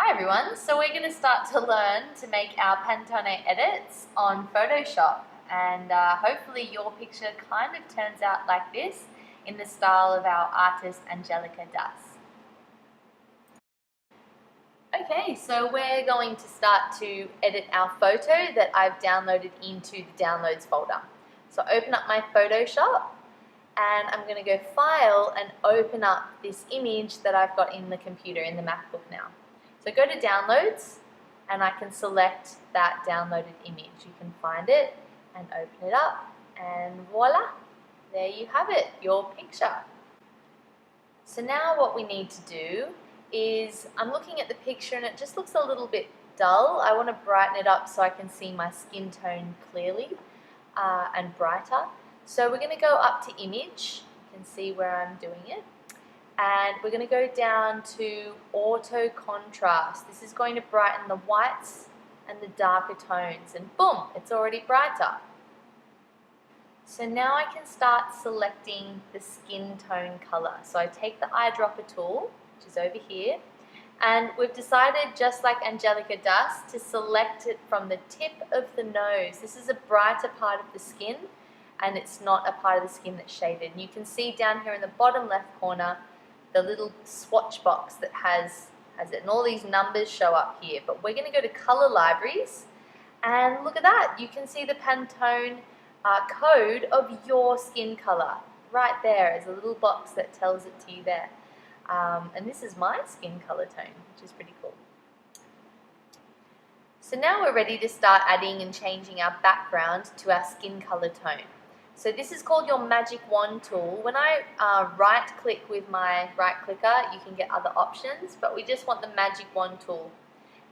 Hi everyone, so we're going to start to learn to make our Pantone edits on Photoshop, and hopefully your picture kind of turns out like this in the style of our artist Angelica does. Okay, so we're going to start to edit our photo that I've downloaded into the downloads folder. So open up my Photoshop and I'm going to go File and open up this image that I've got in the computer, in the MacBook now. So go to Downloads and I can select that downloaded image. You can find it and open it up and voila, there you have it, your picture. So now what we need to do is, I'm looking at the picture and it just looks a little bit dull. I want to brighten it up so I can see my skin tone clearly and brighter. So we're going to go up to Image, you can see where I'm doing it. And we're going to go down to Auto Contrast. This is going to brighten the whites and the darker tones, and boom, it's already brighter. So now I can start selecting the skin tone color. So I take the eyedropper tool, which is over here, and we've decided, just like Angelica does, to select it from the tip of the nose. This is a brighter part of the skin, and it's not a part of the skin that's shaded. And you can see down here in the bottom left corner the little swatch box that has it, and all these numbers show up here. But we're going to go to Color Libraries, and look at that, you can see the Pantone code of your skin color right there. There's a little box that tells it to you there, and this is my skin color tone, which is pretty cool. So now we're ready to start adding and changing our background to our skin color tone. So this is called your Magic Wand tool. When I right click with my right clicker, you can get other options, but we just want the Magic Wand tool.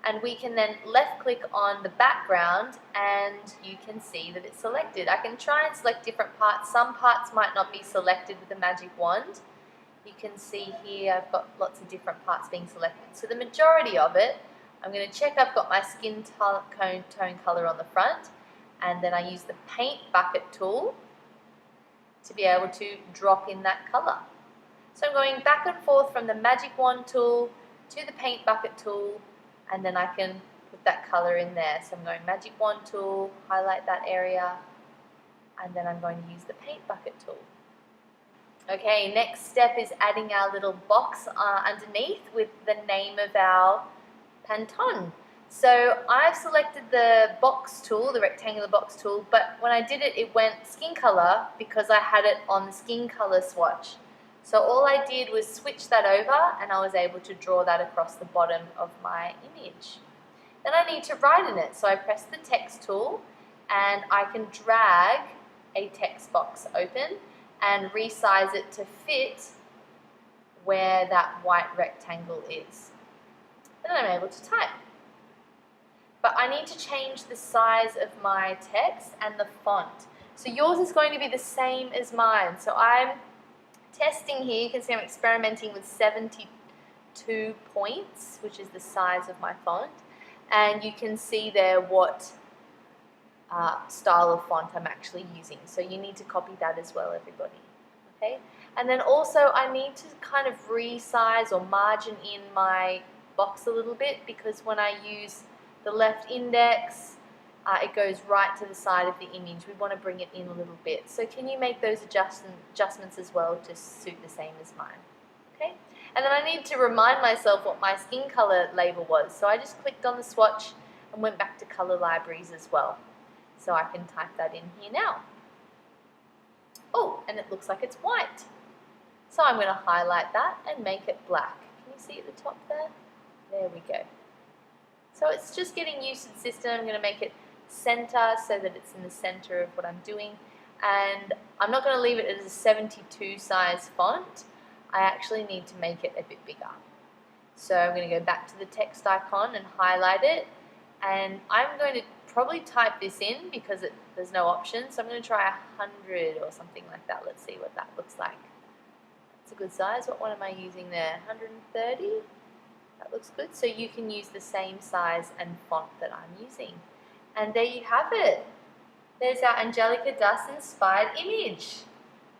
And we can then left click on the background and you can see that it's selected. I can try and select different parts. Some parts might not be selected with the Magic Wand. You can see here I've got lots of different parts being selected. So the majority of it, I'm going to check I've got my skin tone color on the front, and then I use the Paint Bucket tool to be able to drop in that color. So I'm going back and forth from the Magic Wand tool to the Paint Bucket tool, and then I can put that color in there. So I'm going Magic Wand tool, highlight that area, and then I'm going to use the Paint Bucket tool. Okay, next step is adding our little box underneath with the name of our Pantone. So I've selected the box tool, the rectangular box tool, but when I did it, it went skin color because I had it on the skin color swatch. So all I did was switch that over and I was able to draw that across the bottom of my image. Then I need to write in it, so I press the text tool and I can drag a text box open and resize it to fit where that white rectangle is. Then I'm able to type. But I need to change the size of my text and the font. So yours is going to be the same as mine. So I'm testing here, you can see I'm experimenting with 72 points, which is the size of my font. And you can see there what style of font I'm actually using. So you need to copy that as well, everybody. Okay? And then also I need to kind of resize or margin in my box a little bit, because when I use the left index, it goes right to the side of the image. We want to bring it in a little bit. So can you make those adjustments as well to suit the same as mine? Okay. And then I need to remind myself what my skin color label was. So I just clicked on the swatch and went back to Color Libraries as well. So I can type that in here now. Oh, and it looks like it's white. So I'm going to highlight that and make it black. Can you see at the top there? There we go. So it's just getting used to the system. I'm going to make it center so that it's in the center of what I'm doing. And I'm not going to leave it as a 72 size font. I actually need to make it a bit bigger. So I'm going to go back to the text icon and highlight it. And I'm going to probably type this in because there's no option. So I'm going to try 100 or something like that. Let's see what that looks like. That's a good size. What one am I using there? 130? That looks good. So you can use the same size and font that I'm using. And there you have it. There's our Angelica Dust inspired image.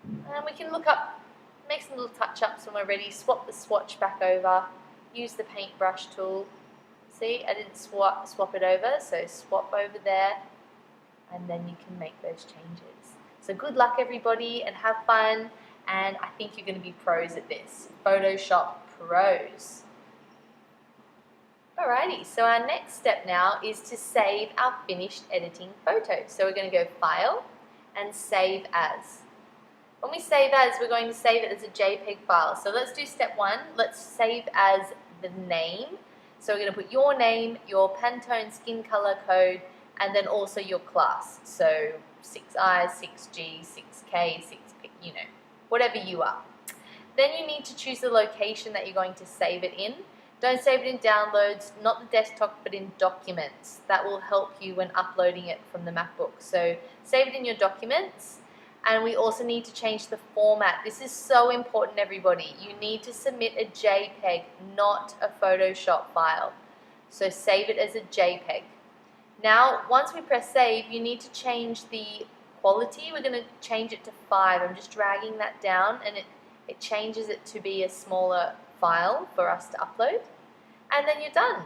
And we can look up, make some little touch-ups when we're ready, swap the swatch back over, use the paintbrush tool, See, I didn't swap it over, so swap over there, and then you can make those changes. So good luck everybody, and have fun, and I think you're going to be pros at this. Photoshop pros. Alrighty, so our next step now is to save our finished editing photo. So we're going to go File and Save As. When we save as, we're going to save it as a JPEG file. So let's do step 1. Let's save as the name. So we're going to put your name, your Pantone skin color code, and then also your class. So 6i, 6G, 6K, 6P, you know, whatever you are. Then you need to choose the location that you're going to save it in. Don't save it in downloads, not the desktop, but in documents. That will help you when uploading it from the MacBook. So save it in your documents. And we also need to change the format. This is so important, everybody. You need to submit a JPEG, not a Photoshop file. So save it as a JPEG. Now, once we press save, you need to change the quality. We're going to change it to 5. I'm just dragging that down, and it changes it to be a smaller file for us to upload. And then you're done.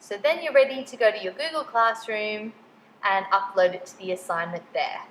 So then you're ready to go to your Google Classroom and upload it to the assignment there.